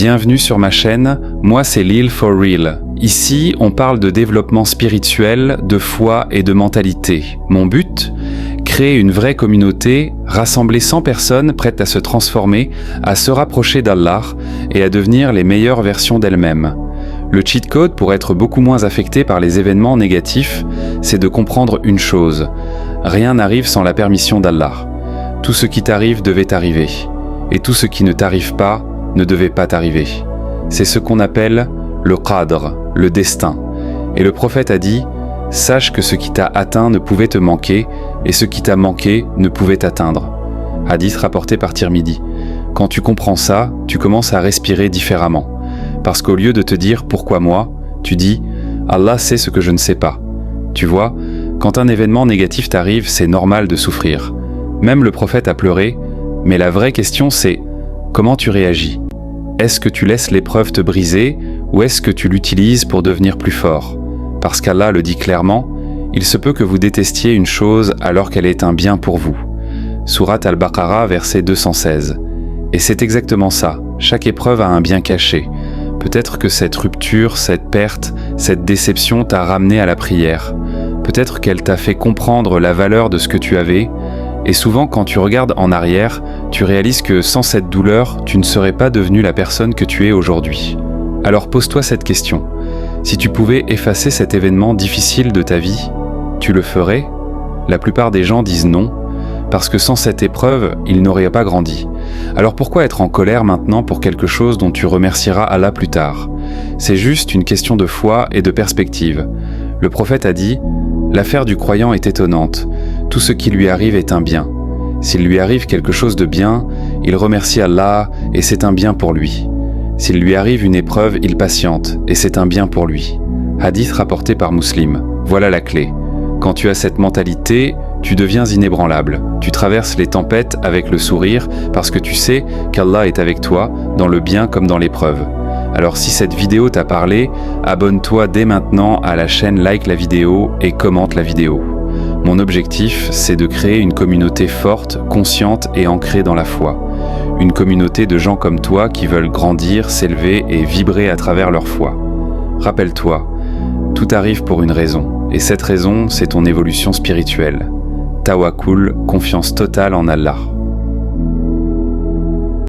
Bienvenue sur ma chaîne, moi c'est Lil for Real. Ici, on parle de développement spirituel, de foi et de mentalité. Mon but ? Créer une vraie communauté, rassembler 100 personnes prêtes à se transformer, à se rapprocher d'Allah et à devenir les meilleures versions d'elles-mêmes. Le cheat code pour être beaucoup moins affecté par les événements négatifs, c'est de comprendre une chose. Rien n'arrive sans la permission d'Allah. Tout ce qui t'arrive devait t'arriver. Et tout ce qui ne t'arrive pas ne devait pas t'arriver. C'est ce qu'on appelle le qadr, le destin. Et le prophète a dit « Sache que ce qui t'a atteint ne pouvait te manquer, et ce qui t'a manqué ne pouvait t'atteindre. » Hadith rapporté par Tirmidhi. Quand tu comprends ça, tu commences à respirer différemment. Parce qu'au lieu de te dire « Pourquoi moi ?», tu dis « Allah sait ce que je ne sais pas ». Tu vois, quand un événement négatif t'arrive, c'est normal de souffrir. Même le prophète a pleuré, mais la vraie question c'est « Comment tu réagis ? Est-ce que tu laisses l'épreuve te briser ou est-ce que tu l'utilises pour devenir plus fort ? Parce qu'Allah le dit clairement, il se peut que vous détestiez une chose alors qu'elle est un bien pour vous. Sourate Al-Baqarah, verset 216. Et c'est exactement ça, chaque épreuve a un bien caché. Peut-être que cette rupture, cette perte, cette déception t'a ramené à la prière. Peut-être qu'elle t'a fait comprendre la valeur de ce que tu avais. Et souvent, quand tu regardes en arrière, tu réalises que sans cette douleur, tu ne serais pas devenu la personne que tu es aujourd'hui. Alors pose-toi cette question. Si tu pouvais effacer cet événement difficile de ta vie, tu le ferais ? La plupart des gens disent non, parce que sans cette épreuve, ils n'auraient pas grandi. Alors pourquoi être en colère maintenant pour quelque chose dont tu remercieras Allah plus tard ? C'est juste une question de foi et de perspective. Le prophète a dit « L'affaire du croyant est étonnante. Tout ce qui lui arrive est un bien. S'il lui arrive quelque chose de bien, il remercie Allah et c'est un bien pour lui. S'il lui arrive une épreuve, il patiente et c'est un bien pour lui. » Hadith rapporté par Muslim. Voilà la clé. Quand tu as cette mentalité, tu deviens inébranlable. Tu traverses les tempêtes avec le sourire parce que tu sais qu'Allah est avec toi, dans le bien comme dans l'épreuve. Alors si cette vidéo t'a parlé, abonne-toi dès maintenant à la chaîne, like la vidéo et commente la vidéo. Mon objectif, c'est de créer une communauté forte, consciente et ancrée dans la foi. Une communauté de gens comme toi qui veulent grandir, s'élever et vibrer à travers leur foi. Rappelle-toi, tout arrive pour une raison, et cette raison, c'est ton évolution spirituelle. Tawakkul, confiance totale en Allah.